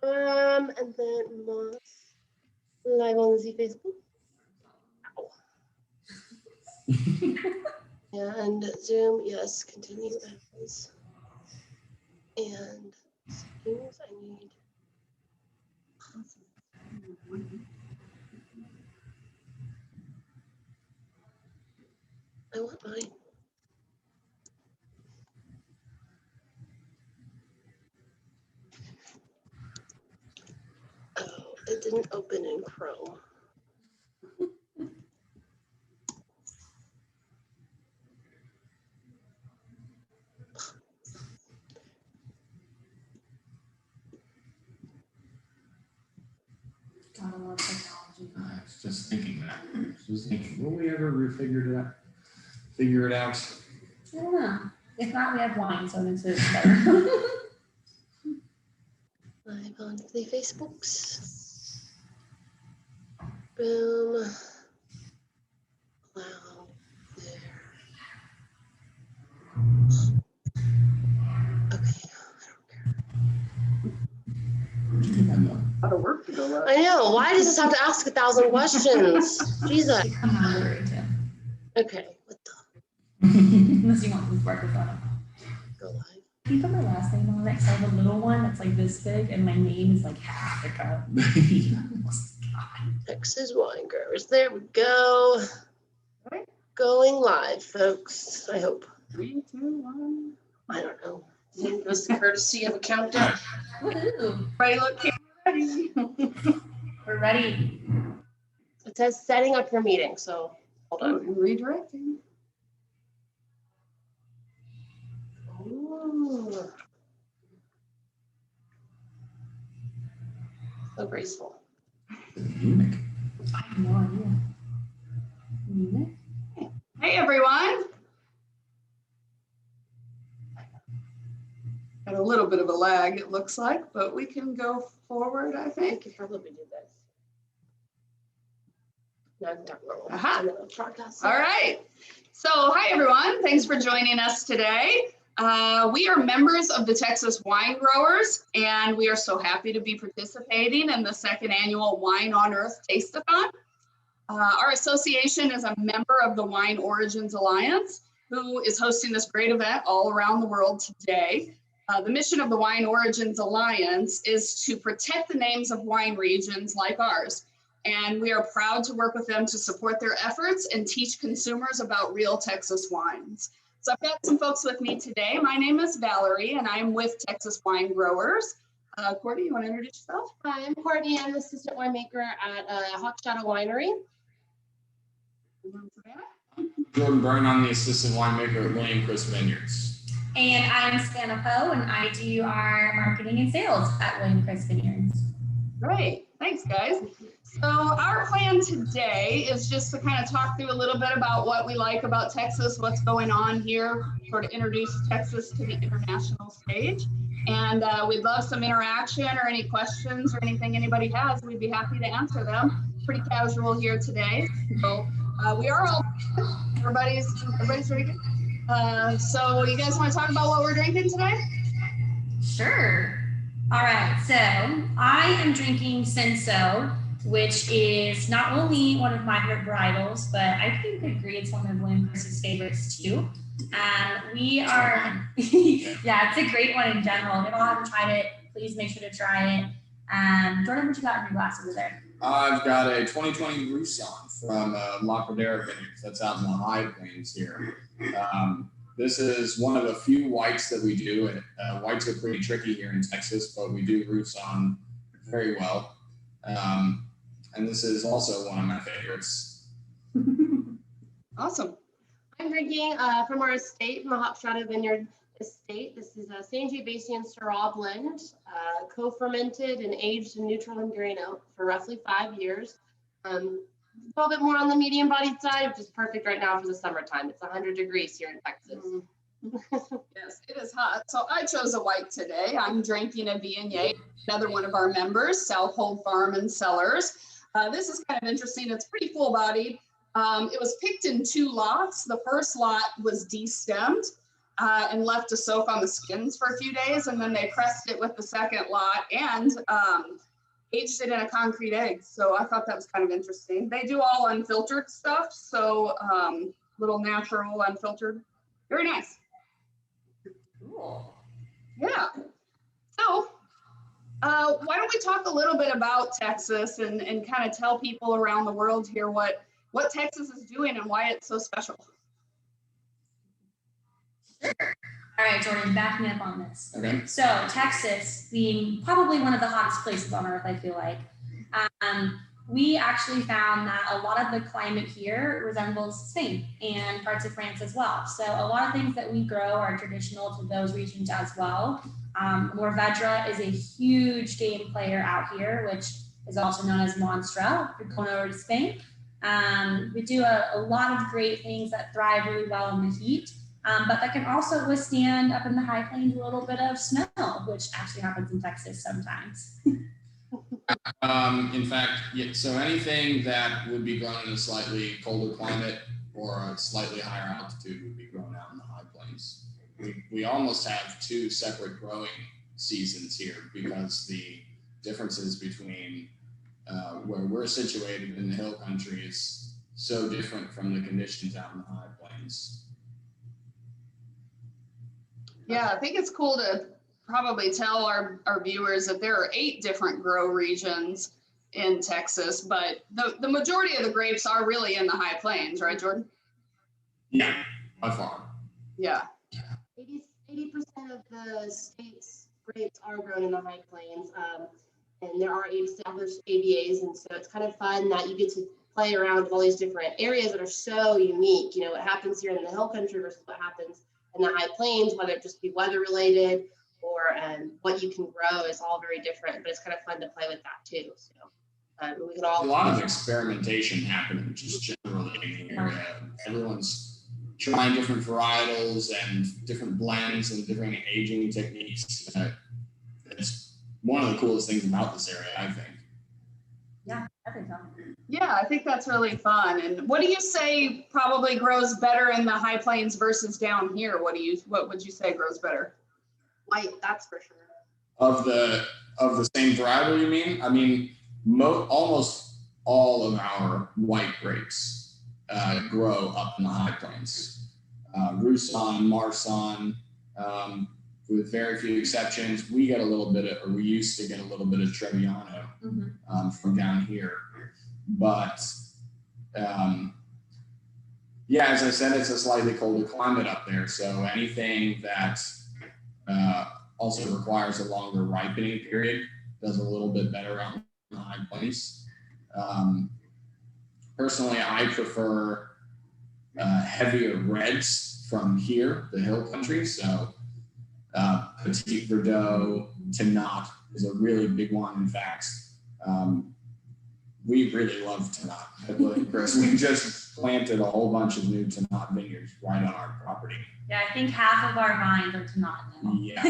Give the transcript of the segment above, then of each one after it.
And then Moss live on the Facebook. And Zoom, yes, continue as. And settings, I need. I want mine. Oh, it didn't open in Chrome. God, I love technology. I was just thinking that. Just thinking, will we ever figure it out? I don't know. If not, we have wine, so it's better. Live on the Facebooks. Boom. Wow. There. Okay. How to work to go live. I know. Why does this have to ask 1,000 questions? Jesus. I'm not worried too. Okay. What the? Unless you want to work with that. Go live. Can you put my last name on it? So I have a little one that's like this big, and my name is like half the cup. Texas wine growers. There we go. Going live, folks. I hope. 3, 2, 1. I don't know. Just courtesy of a countdown. Woohoo! Ready, look, ready. We're ready. It says setting up your meeting, so hold on. Redirecting. Ooh. So graceful. Eunuch. I have no idea. Munich? Hey, everyone. Got a little bit of a lag, it looks like, but we can go forward, I I think. could probably do this. No, I can talk normal. Aha. And then I'll broadcast. All right. So, hi, everyone. Thanks for joining us today. We are members of the Texas Wine Growers, and we are so happy to be participating in the second annual Wine on Earth Taste-a-thon. Our association is a member of the Wine Origins Alliance, who is hosting this great event all around the world today. The mission of the Wine Origins Alliance is to protect the names of wine regions like ours. And we are proud to work with them to support their efforts and teach consumers about real Texas wines. So I've got some folks with me today. My name is Valerie, and I'm with Texas Wine Growers. Courtney, you want to introduce yourself? Hi, I'm Courtney. I'm assistant winemaker at Hawk Shadow Winery. Jordan Byrne, I'm the assistant winemaker at William Chris Vineyards. And I'm Savannah Poe, and I do our marketing and sales at William Chris Vineyards. Great, thanks guys. So our plan today is just to kind of talk through a little bit about what we like about Texas, what's going on here, sort of introduce Texas to the international stage. And we'd love some interaction or any questions or anything anybody has. We'd be happy to answer them. Pretty casual here today. So we are all, everybody's ready to go. So you guys want to talk about what we're drinking today? Sure. All right, so I am drinking Senso, which is not only one of my favorite varietals, but I think I agree it's one of William Chris's favorites too. And we are, yeah, it's a great one in general. If you haven't tried it, please make sure to try it. Jordan, what you got in your glass over there? I've got a 2020 Roussan from La Pradera Vineyards. That's out in the High Plains here. This is one of the few whites that we do, and whites are pretty tricky here in Texas, but we do Roussan very well. And this is also one of my favorites. Awesome. I'm drinking from our estate, from the Hawk Shadow Vineyard estate. This is a Sangiovese Syrah blend, co-fermented and aged in neutral and grain oak for roughly 5 years. A little bit more on the medium-bodied side, which is perfect right now for the summertime. It's 100 degrees here in Texas. Yes, it is hot. So I chose a white today. I'm drinking a Viognier, another one of our members, Southhold Farm and Cellars. This is kind of interesting. It's pretty full-bodied. It was picked in 2 lots. The first lot was destemmed. and left to soak on the skins for a few days. And then they pressed it with the second lot and aged it in a concrete egg. So I thought that was kind of interesting. They do all unfiltered stuff. So little natural, unfiltered. Very nice. Cool. Yeah. So why don't we talk a little bit about Texas and kind of tell people around the world here what Texas is doing and why it's so special. Sure. All right, Jordan, back me up on this. Okay. So Texas being probably one of the hottest places on earth, I feel like, we actually found that a lot of the climate here resembles Spain and parts of France as well. So a lot of things that we grow are traditional to those regions as well. Mourvedre is a huge game player out here, which is also known as Monstra, if you're going over to Spain. We do a lot of great things that thrive really well in the heat, but that can also withstand up in the high plains a little bit of snow, which actually happens in Texas sometimes. In fact, yeah, so anything that would be grown in a slightly colder climate or a slightly higher altitude would be grown out in the high plains. We almost have two separate growing seasons here because the differences between where we're situated in the hill country is so different from the conditions out in the high plains. Yeah, I think it's cool to probably tell our viewers that there are 8 different grow regions in Texas, but the majority of the grapes are really in the high plains, right, Jordan? Yeah, by far. Yeah. 80% of the state's grapes are grown in the high plains, and there are established AVAs, and so it's kind of fun that you get to play around with all these different areas that are so unique. You know, what happens here in the hill country versus what happens in the high plains, whether it just be weather related or what you can grow is all very different, but it's kind of fun to play with that too. So we can all— a lot of experimentation happening just generally in the area. Everyone's trying different varietals and different blends and different aging techniques. It's one of the coolest things about this area, I think. Yeah, I think so. Yeah, I think that's really fun. And what do you say probably grows better in the high plains versus down here? What would you say grows better? white, that's for sure. Of the same varietal, you mean? I mean, almost all of our white grapes grow up in the high plains. Roussan, Marsan, with very few exceptions, we get a little bit of, or we used to get a little bit of Trebbiano from down here. But yeah, as I said, it's a slightly colder climate up there. So anything that also requires a longer ripening period does a little bit better out in the high plains. Personally, I prefer heavier reds from here, the hill country. So Petit Verdot, Tannat is a really big one. In fact, we really love Tannat. Chris, we just planted a whole bunch of new Tannat vineyards right on our property. Yeah, I think half of our vines are Tannat now. Yeah.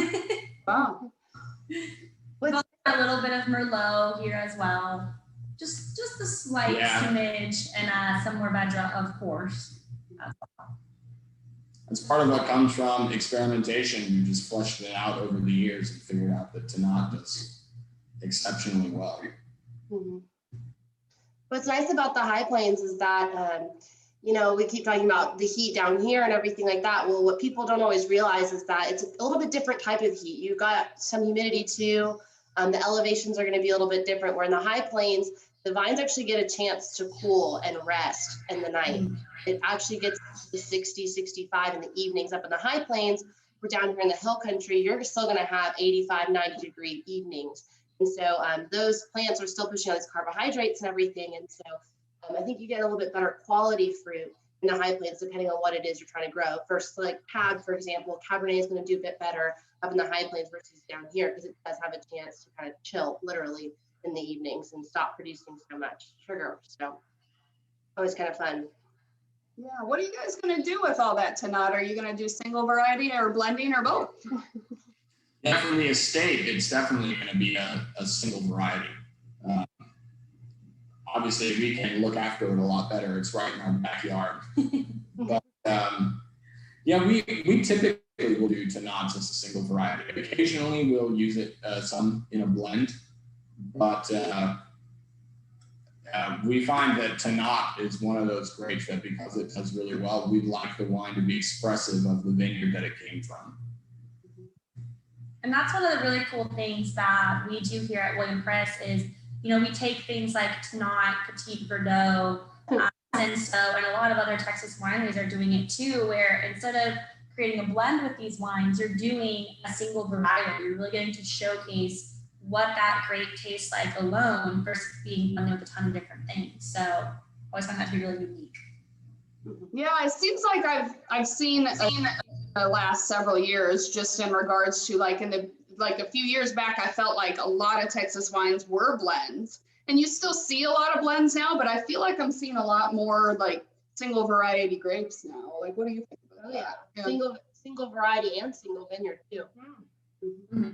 Wow. We've got a little bit of Merlot here as well. Just a slight smidge, and some Mourvedre, of course. That's part of what comes from experimentation. You just fleshed it out over the years and figured out that Tannat does exceptionally well. Mm-hmm. What's nice about the high plains is that, you know, we keep talking about the heat down here and everything like that. Well, what people don't always realize is that it's a little bit different type of heat. You've got some humidity too. The elevations are going to be a little bit different, where in the high plains, the vines actually get a chance to cool and rest in the night. It actually gets to 60, 65 in the evenings. Up in the high plains, we're down here in the hill country, you're still going to have 85, 90 degree evenings. And so those plants are still pushing out these carbohydrates and everything. And so I think you get a little bit better quality fruit in the high plains, depending on what it is you're trying to grow. First, like Cab, for example, Cabernet is going to do a bit better up in the high plains versus down here, because it does have a chance to kind of chill literally in the evenings and stop producing so much sugar. So always kind of fun. Yeah, what are you guys going to do with all that Tannat? Are you going to do single variety or blending or both? Yeah, for the estate, it's definitely going to be a single variety. Obviously, we can look after it a lot better. It's right in our backyard. But yeah, we typically typically we'll do Thon as a single variety. Occasionally we'll use it some in a blend, but we find that Thon is one of those grapes that, because it does really well, we'd like the wine to be expressive of the vineyard that it came from. And that's one of the really cool things that we do here at William Chris is, you know, we take things like Thon, Petit Verdot, Cinsault, and a lot of other Texas wineries are doing it too, where instead of creating a blend with these wines, you're doing a single varietal. You're really getting to showcase what that grape tastes like alone versus being blended with a ton of different things. So I always find that to be really unique. Yeah, it seems like I've seen the last several years, just in regards to like a few years back, I felt like a lot of Texas wines were blends, and you still see a lot of blends now, but I feel like I'm seeing a lot more like single variety grapes now. Like, what do you think about that? Yeah. Single variety and single vineyard too. Mm-hmm.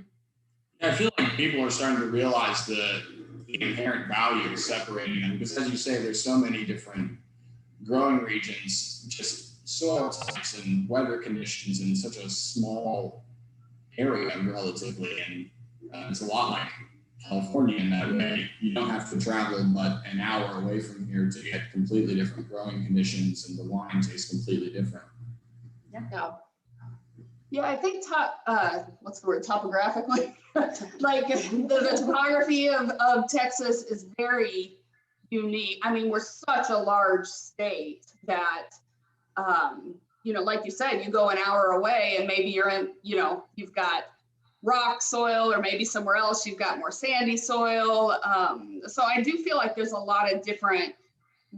I feel like people are starting to realize the inherent value of separating them, because as you say, there's so many different growing regions, just soil types and weather conditions in such a small area relatively. And it's a lot like California in that way. You don't have to travel but an hour away from here to get completely different growing conditions, and the wine tastes completely different. Yeah, I think topographically, like the topography of Texas is very unique. I mean, we're such a large state that, you know, like you said, you go an hour away and maybe you're in, you know, you've got rock soil, or maybe somewhere else you've got more sandy soil. So I do feel like there's a lot of different,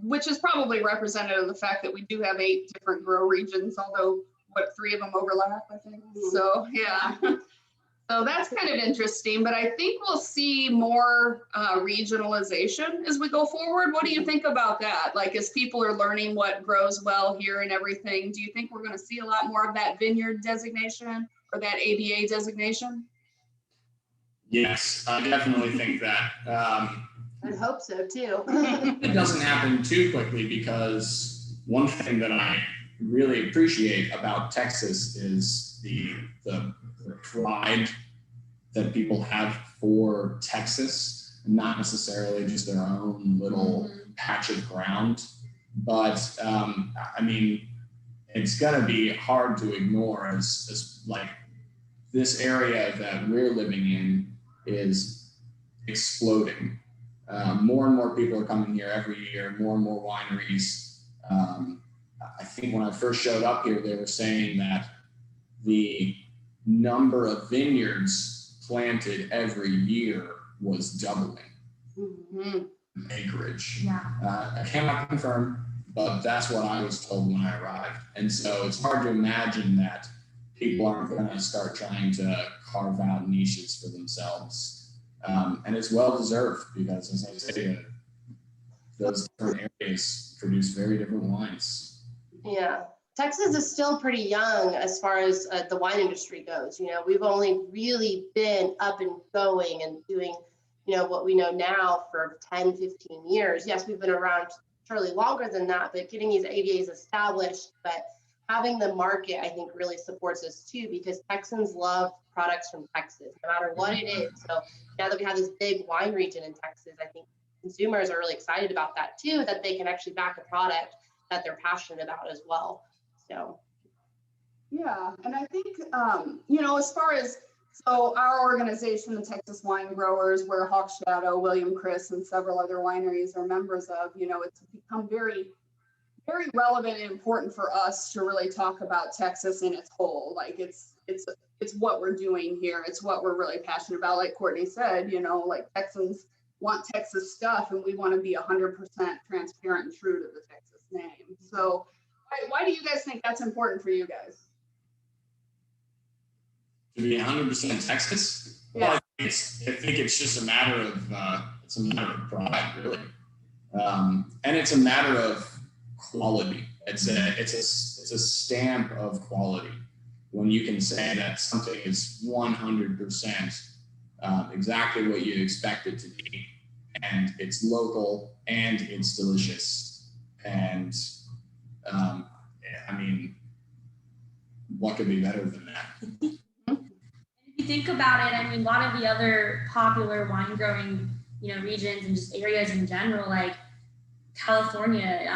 which is probably representative of the fact that we do have 8 different grow regions, although 3 of them overlap, I think. So yeah. So that's kind of interesting, but I think we'll see more regionalization as we go forward. What do you think about that? Like, as people are learning what grows well here and everything, do you think we're going to see a lot more of that vineyard designation or that ABA designation? Yes, I definitely think that. I'd hope so too. It doesn't happen too quickly, because one thing that I really appreciate about Texas is the pride that people have for Texas, not necessarily just their own little patch of ground. But I mean, it's going to be hard to ignore as like this area that we're living in is exploding. More and more people are coming here every year, more and more wineries. I think when I first showed up here, they were saying that the number of vineyards planted every year was doubling acreage. Yeah. I cannot confirm, but that's what I was told when I arrived. And so it's hard to imagine that people aren't going to start trying to carve out niches for themselves. And it's well deserved, because, as I say, those different areas produce very different wines. Yeah, Texas is still pretty young as far as the wine industry goes. You know, we've only really been up and going and doing, you know, what we know now for 10, 15 years. Yes, we've been around surely longer than that, but getting these ABAs established, but having the market, I think, really supports us too, because Texans love products from Texas, no matter what it is. So now that we have this big wine region in Texas, I think consumers are really excited about that too, that they can actually back a product that they're passionate about as well. So yeah, and I think you know, as far as, so our organization, the Texas Wine Growers, where Hawk Shadow, William Chris, and several other wineries are members of, you know, it's become very, very relevant and important for us to really talk about Texas in its whole. Like, it's what we're doing here. It's what we're really passionate about. Like Courtney said, you know, like, Texans want Texas stuff, and we want to be 100% transparent and true to the Texas name. So why do you guys think that's important for you guys? To be 100% Texas? Yeah. Well, I think it's just a matter of pride, really, and it's a matter of quality. It's a stamp of quality when you can say that something is 100% exactly what you expect it to be, and it's local and it's delicious. And I mean, what could be better than that? If you think about it, I mean, a lot of the other popular wine growing, regions and just areas in general, like California,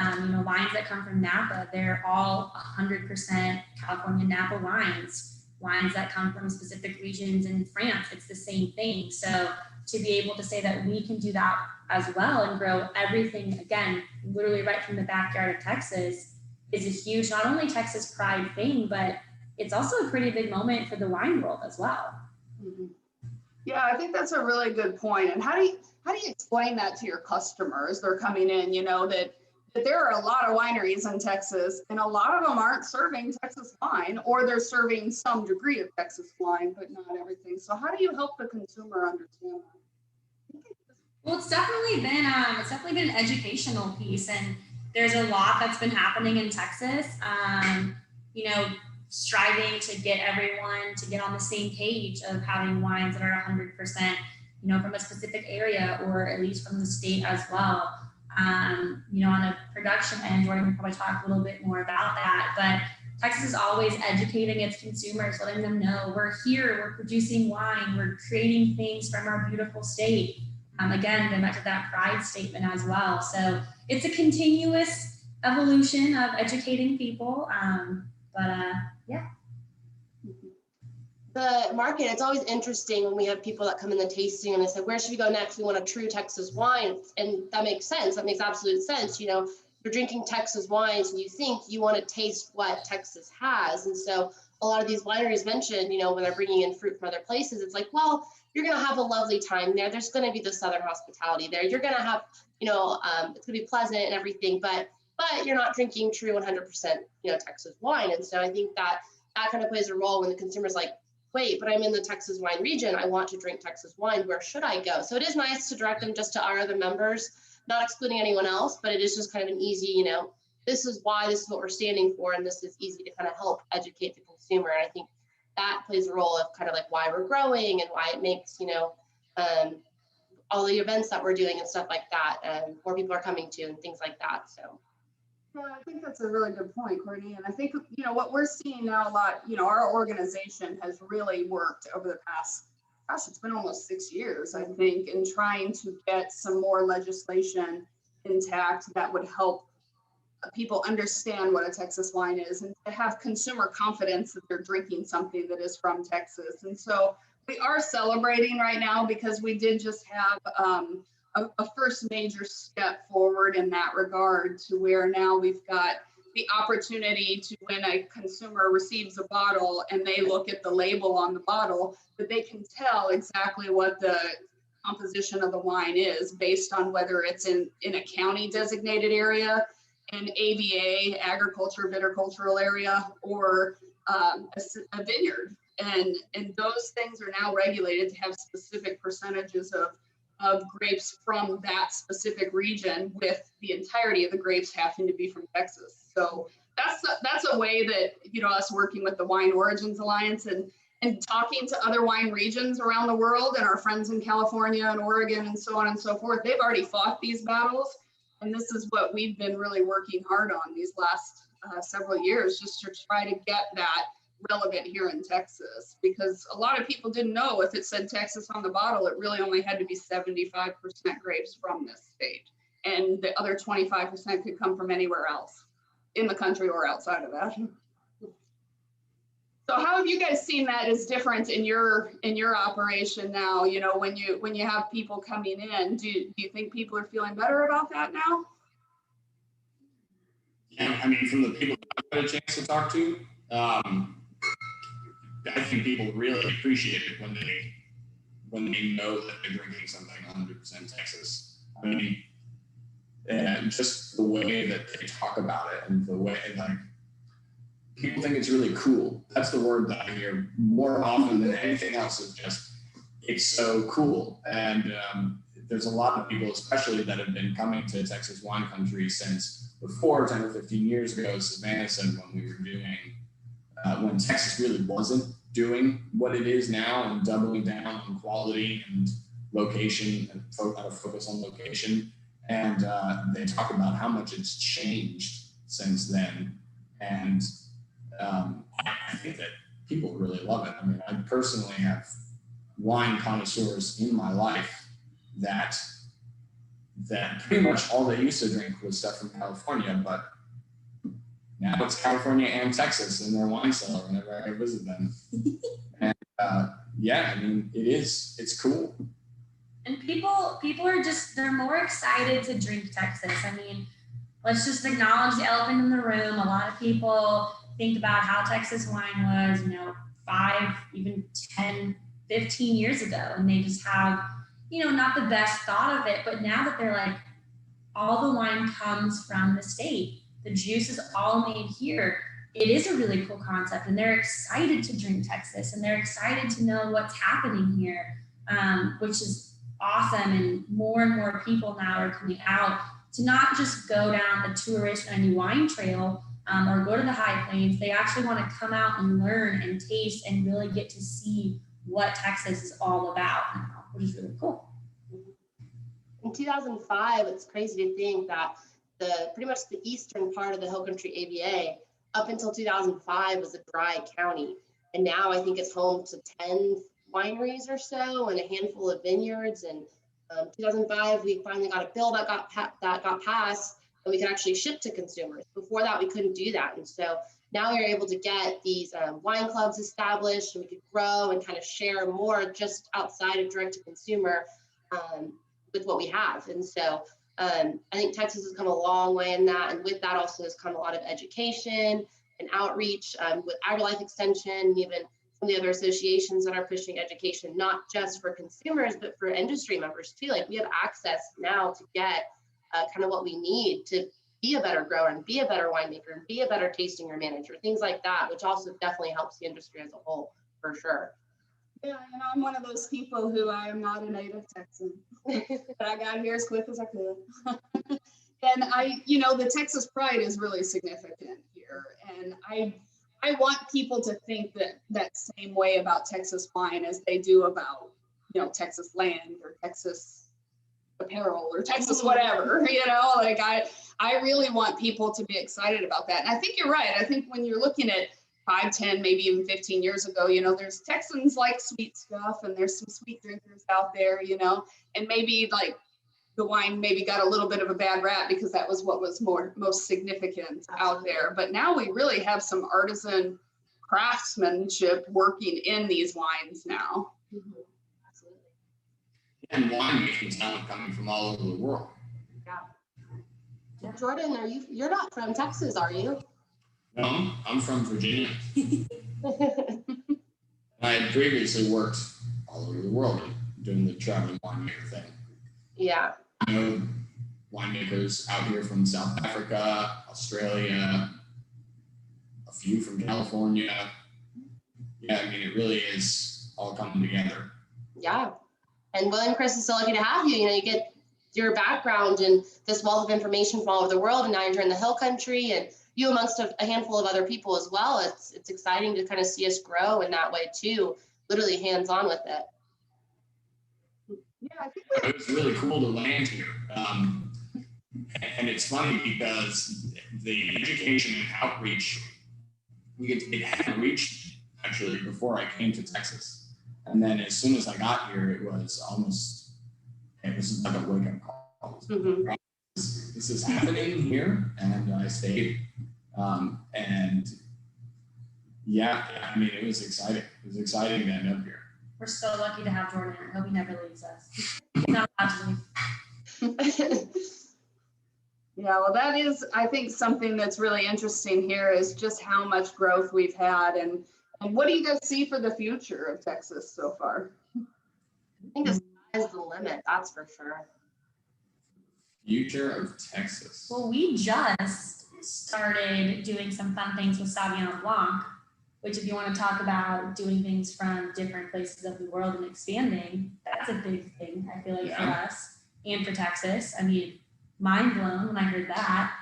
wines that come from Napa, they're all 100% California Napa wines. Wines that come from specific regions in France, it's the same thing. So to be able to say that we can do that as well and grow everything, again, literally right from the backyard of Texas, is a huge, not only Texas pride thing, but it's also a pretty big moment for the wine world as well. Mm-hmm. Yeah, I think that's a really good point. And how do you explain that to your customers? They're coming in, that there are a lot of wineries in Texas, and a lot of them aren't serving Texas wine, or they're serving some degree of Texas wine, but not everything. So how do you help the consumer understand that? Well, it's definitely been an educational piece, and there's a lot that's been happening in Texas. Striving to get everyone to get on the same page of having wines that are 100%, from a specific area, or at least from the state as well. On a production end, Jordan will probably talk a little bit more about that, but Texas is always educating its consumers, letting them know we're here, we're producing wine, we're creating things from our beautiful state. Again, going back to that pride statement as well. So it's a continuous evolution of educating people. Yeah. The market, it's always interesting when we have people that come in the tasting and they say, where should we go next? We want a true Texas wine. And that makes sense. That makes absolute sense. You're drinking Texas wines and you think you want to taste what Texas has. And so a lot of these wineries mentioned, when they're bringing in fruit from other places, it's like, well, you're going to have a lovely time there. There's going to be the Southern hospitality there. You're going to have, it's going to be pleasant and everything, but you're not drinking true 100%, Texas wine. And so I think that kind of plays a role when the consumer's like, wait, but I'm in the Texas wine region. I want to drink Texas wine. Where should I go? So it is nice to direct them just to our other members, not excluding anyone else, but it is just kind of an easy, this is why, this is what we're standing for. And this is easy to kind of help educate the consumer. And I think that plays a role of kind of like why we're growing and why it makes, all the events that we're doing and stuff like that, and more people are coming to and things like that. So. Yeah, I think that's a really good point, Courtney. And I think, what we're seeing now a lot, our organization has really worked over the past, it's been almost 6 years, I think, in trying to get some more legislation intact that would help people understand what a Texas wine is and to have consumer confidence that they're drinking something that is from Texas. And so we are celebrating right now because we did just have a first major step forward in that regard, to where now we've got the opportunity to, when a consumer receives a bottle and they look at the label on the bottle, that they can tell exactly what the composition of the wine is based on whether it's in a county designated area, an AVA, agriculture, viticultural area, or a vineyard. And those things are now regulated to have specific percentages of grapes from that specific region, with the entirety of the grapes having to be from Texas. So that's a way that, us working with the Wine Origins Alliance and talking to other wine regions around the world and our friends in California and Oregon and so on and so forth, they've already fought these battles. And this is what we've been really working hard on these last several years, just to try to get that relevant here in Texas, because a lot of people didn't know if it said Texas on the bottle, it really only had to be 75% grapes from this state. And the other 25% could come from anywhere else in the country or outside of that. So how have you guys seen that as different in your operation now? When you have people coming in, do you think people are feeling better about that now? Yeah, I mean, from the people I've had a chance to talk to, I think people really appreciate it when they know that they're drinking something 100% Texas. I mean, and just the way that they talk about it, and the way, like, people think it's really cool. That's the word that I hear more often than anything else, is just, it's so cool. And there's a lot of people, especially that have been coming to Texas wine country since before 10 or 15 years ago, as Savannah said, when we were doing, when Texas really wasn't doing what it is now and doubling down on quality and location and focus on location. And they talk about how much it's changed since then. And I think that people really love it. I mean, I personally have wine connoisseurs in my life that pretty much all they used to drink was stuff from California, but now it's California and Texas in their wine cellar whenever I visit them. And yeah, I mean, it's cool. And people are just, they're more excited to drink Texas. I mean, let's just acknowledge the elephant in the room. A lot of people think about how Texas wine was, 5, even 10, 15 years ago. And they just have, not the best thought of it. But now that they're like, all the wine comes from the state, the juice is all made here. It is a really cool concept. And they're excited to drink Texas. And they're excited to know what's happening here, which is awesome. And more people now are coming out to not just go down the tourist and wine trail or go to the high plains. They actually want to come out and learn and taste and really get to see what Texas is all about now, which is really cool. In 2005, it's crazy to think that pretty much the eastern part of the Hill Country AVA up until 2005 was a dry county. And now I think it's home to 10 wineries or so and a handful of vineyards. And 2005, we finally got a bill that got passed and we could actually ship to consumers. Before that, we couldn't do that. And so now we're able to get these wine clubs established, and we could grow and kind of share more just outside of direct to consumer with what we have. And so I think Texas has come a long way in that. And with that also has come a lot of education and outreach with AgriLife Extension, and even some of the other associations that are pushing education, not just for consumers, but for industry members too. Like we have access now to get kind of what we need to be a better grower and be a better winemaker and be a better tasting room manager, things like that, which also definitely helps the industry as a whole, for sure. Yeah, and I'm one of those people who I am not a native Texan, but I got here as quick as I could. And the Texas pride is really significant here. And I want people to think that same way about Texas wine as they do about, Texas land or Texas apparel or Texas whatever, like I really want people to be excited about that. And I think you're right. I think when you're looking at 5, 10, maybe even 15 years ago, there's Texans like sweet stuff and there's some sweet drinkers out there, and maybe like the wine maybe got a little bit of a bad rap because that was what was most significant out there. But now we really have some artisan craftsmanship working in these wines now. Mm-hmm. Absolutely. And winemaking talent coming from all over the world. Yeah. Jordan, you're not from Texas, are you? No, I'm from Virginia. I had previously worked all over the world doing the traveling winemaker thing. Yeah. I know winemakers out here from South Africa, Australia, a few from California. Yeah, I mean, it really is all coming together. Yeah. And William Chris is so lucky to have you. You get your background and this wealth of information from all over the world, and now you're in the Hill Country, and you amongst a handful of other people as well. It's exciting to kind of see us grow in that way too, literally hands-on with it. Yeah, I think it was really cool to land here. And it's funny because the education and outreach, it had reached actually before I came to Texas. And then as soon as I got here, it was like a wake-up call. Mm-hmm. This is happening here, and I stayed. And yeah, I mean, it was exciting. It was exciting to end up here. We're so lucky to have Jordan. I hope he never leaves us. He's not allowed to leave. Yeah, well, that is, I think, something that's really interesting here is just how much growth we've had, and what do you guys see for the future of Texas so far? I think the sky's the limit, that's for sure. Future of Texas. Well, we just started doing some fun things with Sauvignon Blanc, which if you want to talk about doing things from different places of the world and expanding, that's a big thing, I feel like, for us and for Texas. I mean, mind blown when I heard that.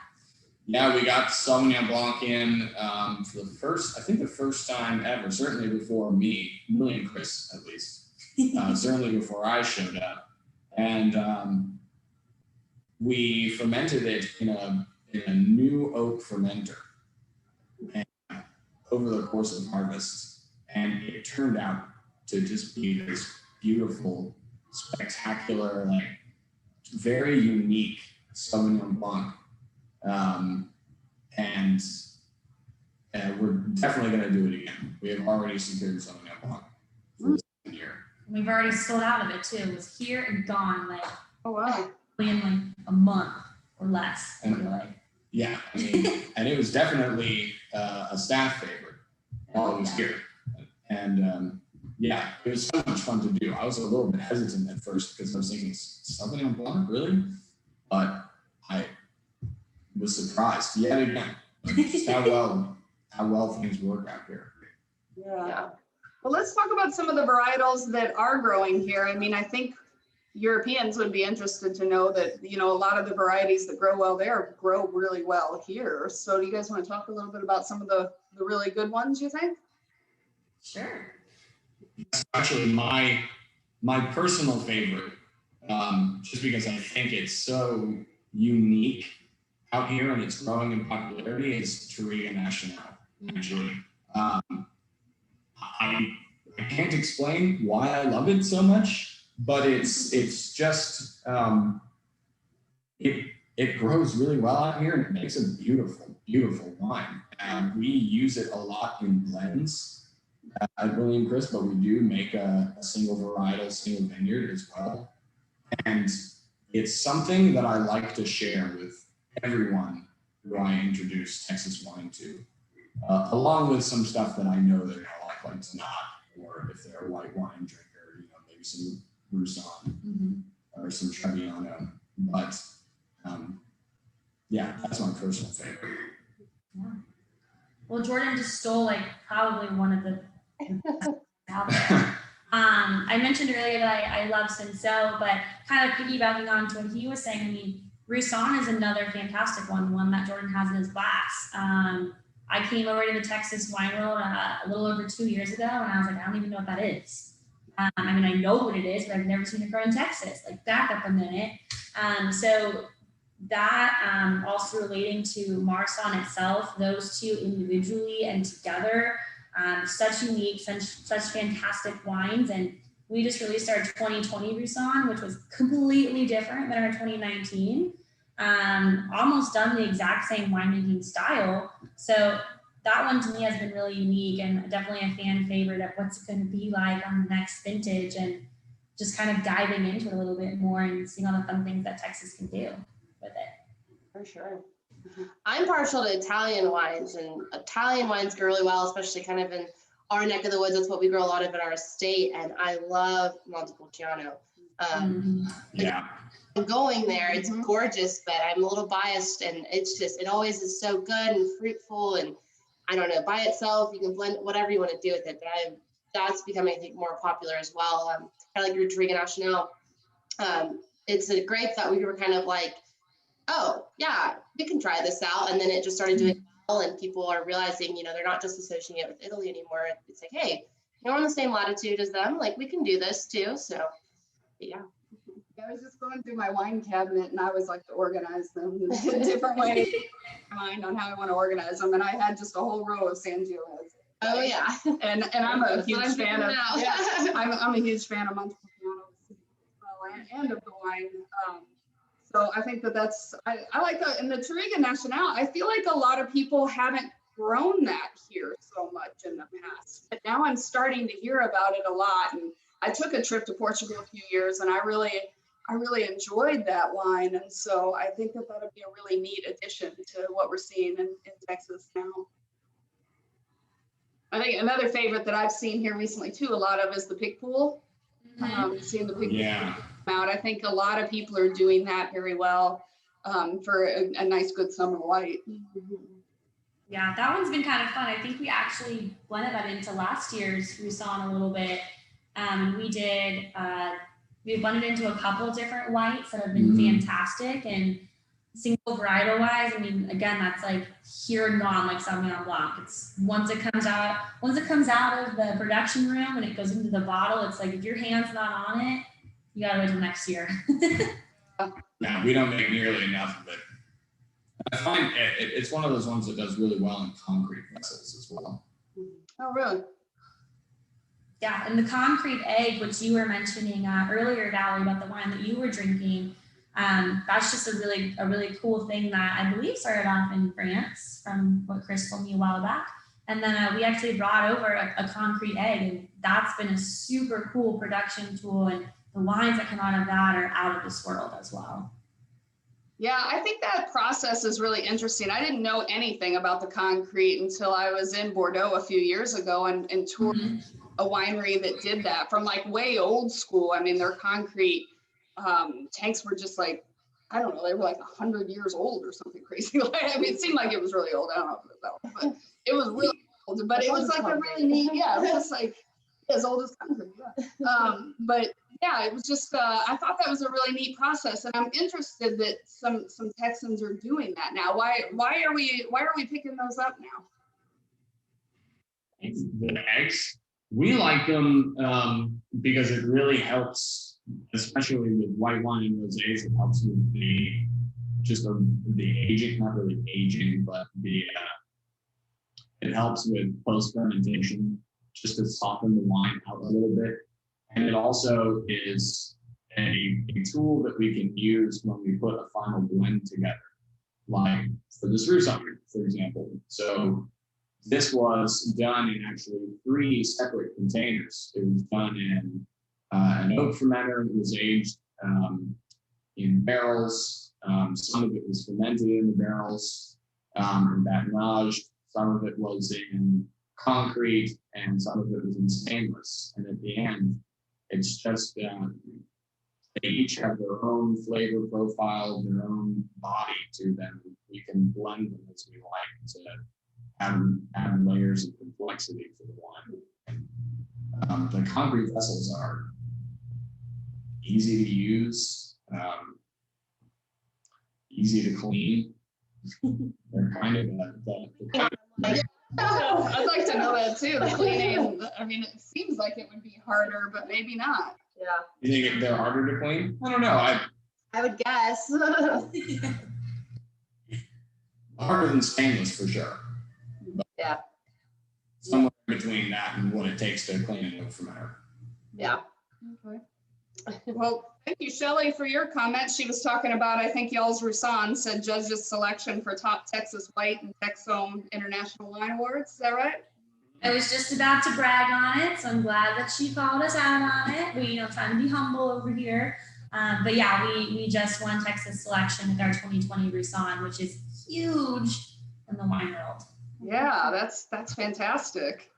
Yeah, we got Sauvignon Blanc in for the first time ever, certainly before me, and Chris at least, certainly before I showed up. And we fermented it in a new oak fermenter. And over the course of harvest, and it turned out to just be this beautiful, spectacular, like very unique Sauvignon Blanc. And we're definitely going to do it again. We have already secured Sauvignon Blanc for the second year. We've already sold out of it too. It was here and gone like Oh, wow. in like a month or less. I feel like. Yeah, I mean, and it was definitely a staff favorite while it was here. And yeah, it was so much fun to do. I was a little bit hesitant at first because I was thinking, Sauvignon Blanc, really? But I was surprised yet again, just how well things work out here. Yeah. Well, let's talk about some of the varietals that are growing here. I mean, I think Europeans would be interested to know that, you know, a lot of the varieties that grow well there grow really well here. So do you guys want to talk a little bit about some of the really good ones, you think? Sure. Actually, my personal favorite, just because I think it's so unique out here and it's growing in popularity, is Touriga Nacional. Actually, I can't explain why I love it so much, but it's just it grows really well out here and it makes a beautiful wine. We use it a lot in blends at William Chris, but we do make a single varietal, single vineyard as well. And it's something that I like to share with everyone who I introduce Texas wine to, along with some stuff that I know they're likely to not, or if they're a white wine drinker, you know, maybe some Roussanne or some Trebbiano. But yeah, that's my personal favorite. Yeah. Well, Jordan just stole like probably one of the out there. I mentioned earlier that I love Cinsault, but kind of piggybacking on to what he was saying, I mean, Roussanne is another fantastic one that Jordan has in his glass. I came over to the Texas wine world a little over 2 years ago, and I was like, I don't even know what that is. I mean, I know what it is, but I've never seen it grow in Texas. Like, back up a minute. So that also relating to Marsanne itself, those two individually and together, such unique, such fantastic wines. And we just released our 2020 Roussanne, which was completely different than our 2019. Almost done the exact same winemaking style. So that one to me has been really unique and definitely a fan favorite of what's it going to be like on the next vintage, and just kind of diving into it a little bit more and seeing all the fun things that Texas can do with it. For sure. I'm partial to Italian wines, and Italian wines grow really well, especially kind of in our neck of the woods. That's what we grow a lot of in our estate, and I love Montepulciano. Yeah. Going there, it's gorgeous, but I'm a little biased, and it's just, it always is so good and fruitful, and I don't know, by itself you can blend whatever you want to do with it, but that's becoming, I think, more popular as well. Kind of like your Touriga Nacional. It's a grape that we were kind of like, oh yeah, we can try this out, and then it just started doing well, and people are realizing, you know, they're not just associating it with Italy anymore. It's like, hey, you're on the same latitude as them, like we can do this too. So yeah. I was just going through my wine cabinet and I was like to organize them in different ways, mind on how I want to organize them. And I had just a whole row of Sangiolas. Oh yeah. And I'm a huge fan of, yeah, I'm a huge fan of Montepulciano and of the wine. So I think that's, I like that. And the Touriga Nacional, I feel like a lot of people haven't grown that here so much in the past. But now I'm starting to hear about it a lot. And I took a trip to Portugal a few years and I really enjoyed that wine. And so I think that would be a really neat addition to what we're seeing in Texas now. I think another favorite that I've seen here recently too, a lot of, is the pig pool. Seeing the pig pool come out. I think a lot of people are doing that very well for a nice, good summer white. Yeah, that one's been kind of fun. I think we actually blended that into last year's Roussanne a little bit. We blended into a couple different whites that have been fantastic, and single varietal wise, I mean, again, that's like here and gone, like Sauvignon Blanc. It's once it comes out of the production room and it goes into the bottle, it's like if your hand's not on it, you gotta wait till next year. No, we don't make nearly enough of it. I find it's one of those ones that does really well in concrete vessels as well. Oh, really? Yeah, and the concrete egg, which you were mentioning earlier, Valerie, about the wine that you were drinking, that's just a really cool thing that I believe started off in France, from what Chris told me a while back. And then we actually brought over a concrete egg, and that's been a super cool production tool. And the wines that come out of that are out of this world as well. Yeah, I think that process is really interesting. I didn't know anything about the concrete until I was in Bordeaux a few years ago and toured a winery that did that from like way old school. I mean, their concrete tanks were just like, I don't know, they were like 100 years old or something crazy. I mean, it seemed like it was really old. I don't know if it was that old, but it was really old. But it was like a really neat, it was just like as old as concrete. Yeah. But yeah, it was just, I thought that was a really neat process, and I'm interested that some Texans are doing that now. Why are we picking those up now? The eggs, we like them because it really helps, especially with white wine and rosés. It helps with the aging, not really aging, but it helps with post fermentation, just to soften the wine out a little bit. And it also is a tool that we can use when we put a final blend together, like for this Roussanne, for example. So this was done in actually 3 separate containers. It was done in an oak fermenter. It was aged in barrels. Some of it was fermented in the barrels and batonnaged. Some of it was in concrete, and some of it was in stainless. And at the end, it's just they each have their own flavor profile, their own body to them. We can blend them as we like to add layers of complexity for the wine. The concrete vessels are easy to use, easy to clean. They're kind of I'd like to know that too. The cleaning, I mean, it seems like it would be harder, but maybe not. Yeah. You think they're harder to clean? I don't know. I would guess. Harder than stainless for sure. But Yeah. Somewhere between that and what it takes to clean an oak fermenter. Yeah. Okay. Well, thank you, Shelley, for your comment. She was talking about, I think y'all's Roussanne said judges selection for top Texas White and Texome International Wine Awards. Is that right? I was just about to brag on it, so I'm glad that she called us out on it. We, trying to be humble over here. But yeah, we just won Texas selection with our 2020 Roussanne, which is huge in the wine world. Yeah, that's fantastic.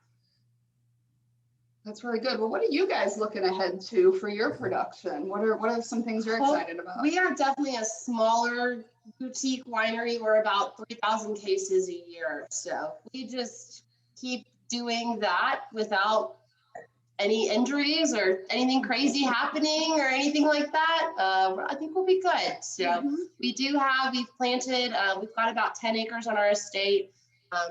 That's really good. Well, what are you guys looking ahead to for your production? What are some things you're excited about? We are definitely a smaller boutique winery. We're about 3,000 cases a year. So we just keep doing that without any injuries or anything crazy happening or anything like that. I think we'll be good. So we've planted, we've got about 10 acres on our estate.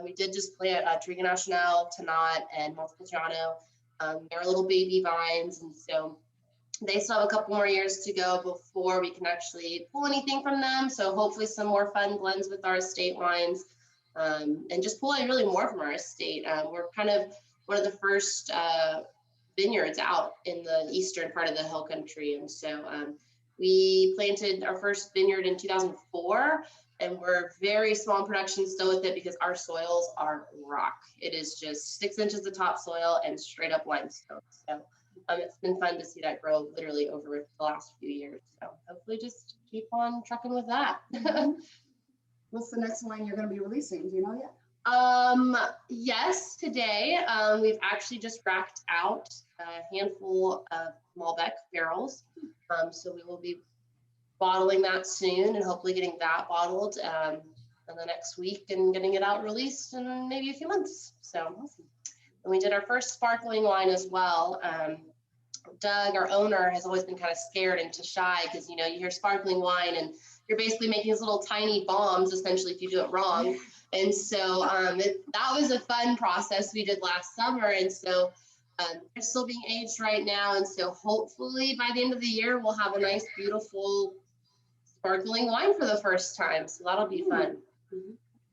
We did just plant Trigo Nacional, Tannat, and Montepulciano. They're little baby vines, and so they still have a couple more years to go before we can actually pull anything from them. So hopefully some more fun blends with our estate wines, and just pulling really more from our estate. We're kind of one of the first vineyards out in the eastern part of the hill country, and so we planted our first vineyard in 2004. And we're very small in production still with it because our soils are rock. It is just 6 inches of topsoil and straight up limestone. So it's been fun to see that grow literally over the last few years. So hopefully just keep on trucking with that. What's the next wine you're going to be releasing? Do you know yet? Yes, today we've actually just racked out a handful of Malbec barrels. So we will be bottling that soon and hopefully getting that bottled in the next week and getting it out released in maybe a few months. So awesome. And we did our first sparkling wine as well. Doug, our owner, has always been kind of scared and shy because, you hear sparkling wine and you're basically making these little tiny bombs, essentially, if you do it wrong. And so that was a fun process we did last summer. And so they're still being aged right now. And so hopefully by the end of the year, we'll have a nice, beautiful sparkling wine for the first time. So that'll be fun.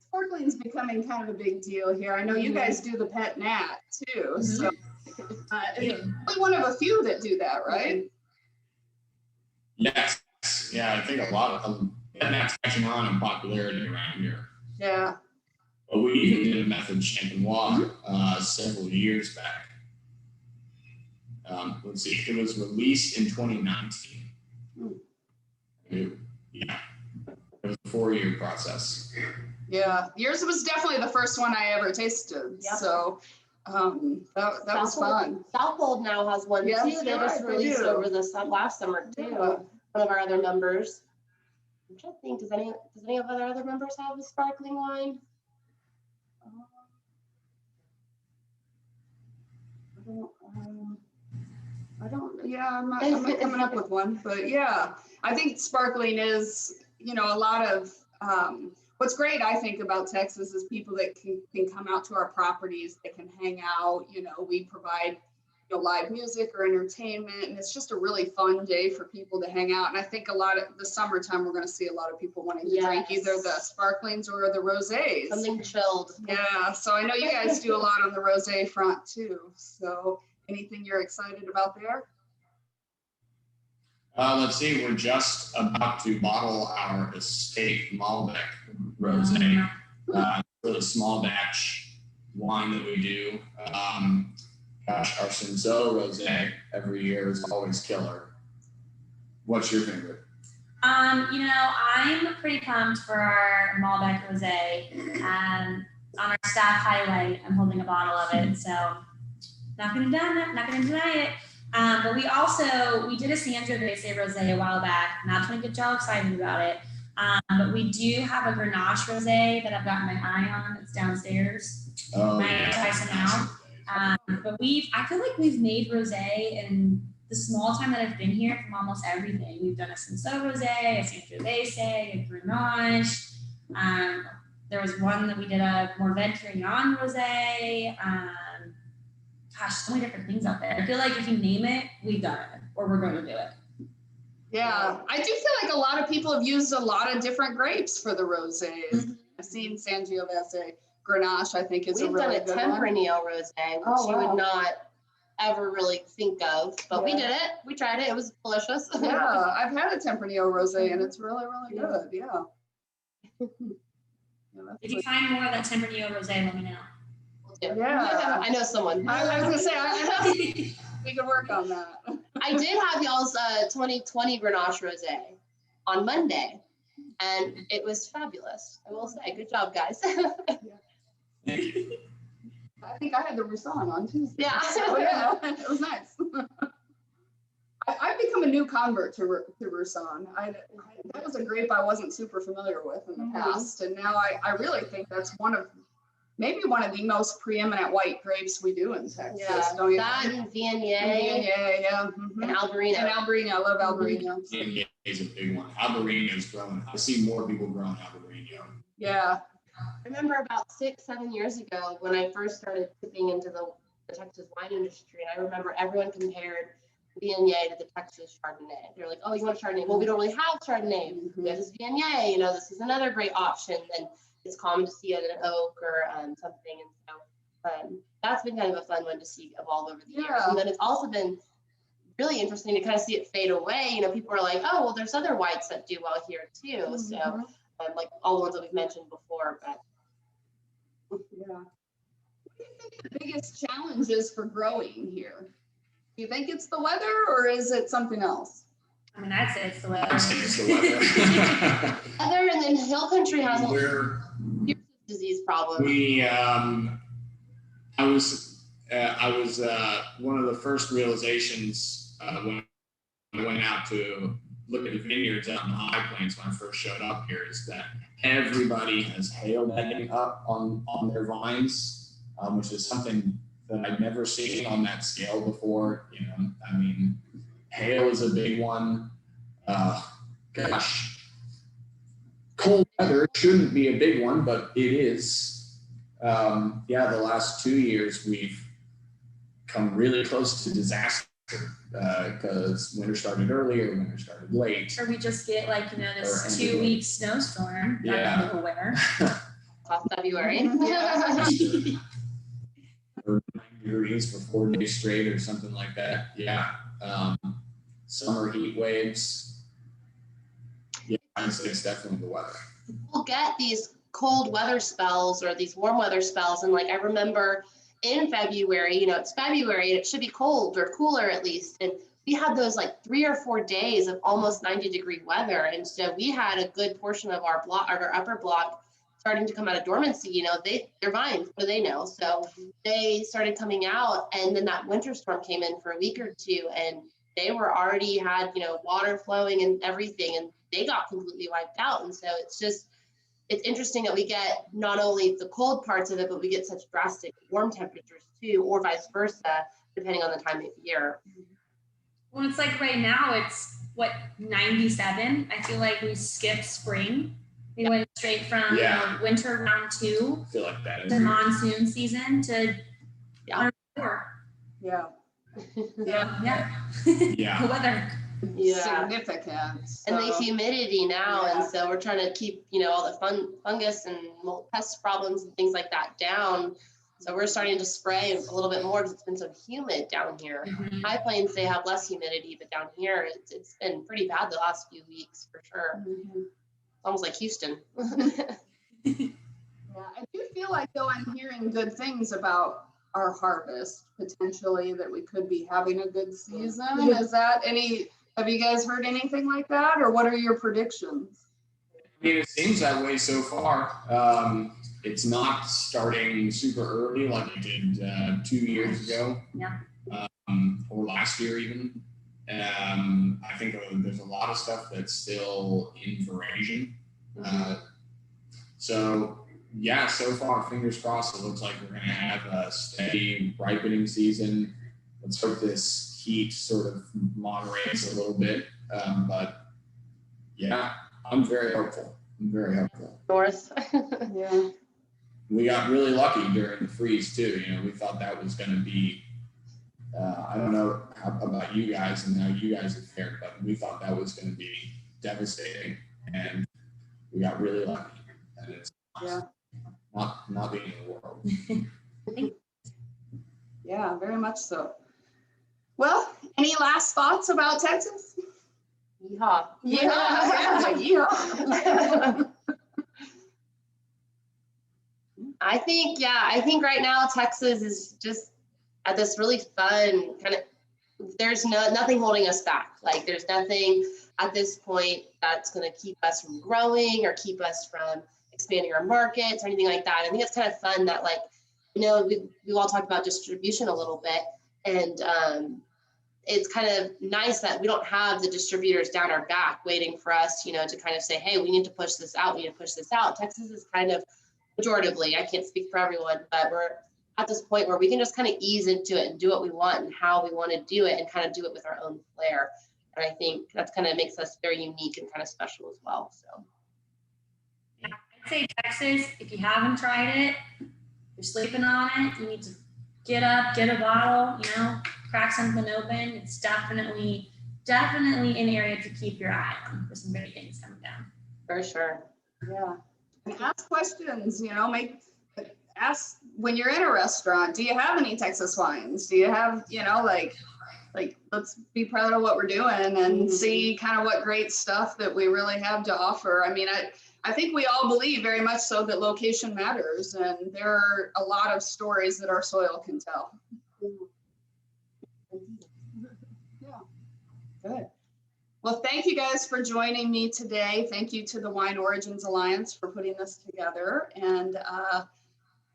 sparkling's becoming kind of a big deal here. I know you guys do the pet nat too, so you're only one of a few that do that, right? Yes. Yeah, I think a lot of them. That's catching on in popularity around here. Yeah. But we even did a method champenois several years back. Let's see, it was released in 2019. Yeah, it was a 4-year process. Yeah, yours was definitely the first one I ever tasted. Yep. So that was fun. Southhold now has one too. They just released over the last summer too. Yeah. One of our other members. I'm trying to think, does any of our other members have a sparkling wine? I don't, yeah, I'm not coming up with one, but yeah, I think sparkling is, you know, a lot of, what's great, I think, about Texas is people that can come out to our properties, that can hang out, you know, we provide, you know, live music or entertainment, and it's just a really fun day for people to hang out. And I think a lot of the summertime, we're going to see a lot of people wanting to drink either the sparklings or the rosés. Something chilled. Yeah, so I know you guys do a lot on the rosé front too. So anything you're excited about there? Let's see, we're just about to bottle our estate Malbec rosé. Really small batch wine that we do. Gosh, our Cinsault rosé every year is always killer. What's your favorite? You know, I'm pretty pumped for our Malbec rosé. On our staff highlight, I'm holding a bottle of it, so not gonna deny it. But we did a Sangiovese rosé a while back. Not to get y'all excited about it, but we do have a Grenache rosé that I've got my eye on. It's downstairs. Oh, yeah. Try some out. But I feel like we've made rosé in the small time that I've been here from almost everything. We've done a Cinsault rosé, a Sangiovese, a Grenache. There was one that we did a Morvet Carignan rosé. Gosh, so many different things out there. I feel like if you name it, we've done it, or we're going to do it. Yeah, I do feel like a lot of people have used a lot of different grapes for the rosés. Mm-hmm. I've seen Sangiovese, Grenache, I think is a really good one. We've done a Tempranillo rosé, which you would not ever really think of, but we did it. We tried it. It was delicious. Yeah, I've had a Tempranillo rosé, and it's really, really good. Yeah. If you find more of that Tempranillo rosé, let me know. Yeah, I know someone. I was gonna say we could work on that. I did have y'all's 2020 Grenache rosé on Monday, and it was fabulous. I will say, good job, guys. I think I had the Roussanne on Tuesday. Yeah, so, yeah, it was nice. I've become a new convert to Roussanne. That was a grape I wasn't super familiar with in the past, and now I really think that's maybe one of the most preeminent white grapes we do in Texas. Yeah, don't you that think? and Viognier. Yeah. Mm-hmm. And Albarino. I love Albarino. Viognier is a big one. Albarino is growing. I see more people growing Albarino. Yeah. I remember about 6-7 years ago when I first started tipping into the Texas wine industry, and I remember everyone compared Viognier to the Texas Chardonnay. They're like, oh, you want a Chardonnay? Well, we don't really have Chardonnay. Mm-hmm. This is Viognier. You know, this is another great option. And it's common to see it in oak or something. And so that's been kind of a fun one to see evolve over the years. And then it's also been really interesting to kind of see it fade away. You know, people are like, oh, well, there's other whites that do well here too. Mm-hmm. So like all the ones that we've mentioned before. But yeah. What do you think the biggest challenge is for growing here? Do you think it's the weather or is it something else? I mean, I'd say it's the weather. Weather, and then Hill Country has a disease problem. I was one of the first realizations when I went out to look at the vineyards out in the high plains when I first showed up here is that everybody has hail netting up on their vines, which is something that I'd never seen on that scale before. You know, I mean, hail is a big one. Gosh, cold weather shouldn't be a big one, but it is. The last 2 years we've come really close to disaster because winter started early or winter started late. Or we just get this 2-week snowstorm out of the winter. off February. Or 90 degrees for 4 days straight or something like that. Yeah. Summer heat waves. Yeah, I'd say it's definitely the weather. We'll get these cold weather spells or these warm weather spells. And like, I remember in February, it's February and it should be cold or cooler at least. And we had those like 3 or 4 days of almost 90-degree weather. And so we had a good portion of our block, our upper block, starting to come out of dormancy. They're vines, what do they know? So they started coming out, and then that winter storm came in for a week or two, and they were already had, water flowing and everything, and they got completely wiped out. And so it's interesting that we get not only the cold parts of it, but we get such drastic warm temperatures too, or vice versa, depending on the time of year. Well, it's like right now it's 97. I feel like we skipped spring. We went straight from winter round 2 I feel like that to monsoon season to Yeah. 4. Yeah. Yeah. Yeah. The weather. Yeah. Significant. And the So, humidity now, Yeah. and so we're trying to keep, all the fungus and pest problems and things like that down. So we're starting to spray a little bit more because it's been so humid down here. Mhm. High Plains, they have less humidity, but down here, it's been pretty bad the last few weeks for sure. Almost like Houston. yeah, I do feel like though I'm hearing good things about our harvest potentially, that we could be having a good season. Is that have you guys heard anything like that, or what are your predictions? I mean, it seems that way so far. It's not starting super early like it did 2 years ago. Yeah. Or last year even. I think there's a lot of stuff that's still in variation. So yeah, so far, fingers crossed, it looks like we're going to have a steady ripening season. Let's hope this heat sort of moderates a little bit. But yeah, I'm very hopeful. North. Yeah. We got really lucky during the freeze too. We thought that was going to be, I don't know about you guys and how you guys have fared, but we thought that was going to be devastating, and we got really lucky. And it's not the end of the world. Yeah, very much so. Well, any last thoughts about Texas? Yeehaw. Yeah. I think right now Texas is just at this really fun kind of, there's nothing holding us back. Like there's nothing at this point that's going to keep us from growing or keep us from expanding our markets or anything like that. I think it's kind of fun that we've all talked about distribution a little bit, and it's kind of nice that we don't have the distributors down our back waiting for us, to kind of say, hey, we need to push this out. We need to push this out. Texas is kind of majoritively, I can't speak for everyone, but we're at this point where we can just kind of ease into it and do what we want and how we want to do it and kind of do it with our own flair. And I think that's kind of makes us very unique and kind of special as well. So. Yeah, I'd say Texas, if you haven't tried it, you're sleeping on it, you need to get up, get a bottle, crack something open. It's definitely an area to keep your eye on for some great things coming down. For sure. Yeah. And ask questions, ask when you're in a restaurant, do you have any Texas wines? Do you have, like let's be proud of what we're doing and see kind of what great stuff that we really have to offer. I mean, I think we all believe very much so that location matters, and there are a lot of stories that our soil can tell. Yeah, good. Well, thank you guys for joining me today. Thank you to the Wine Origins Alliance for putting this together. And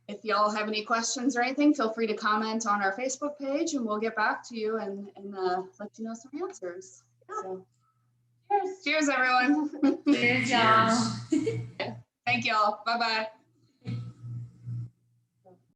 if y'all have any questions or anything, feel free to comment on our Facebook page and we'll get back to you and let you know some answers. So, cheers, everyone. Cheers, y'all. Thank y'all. Bye-bye.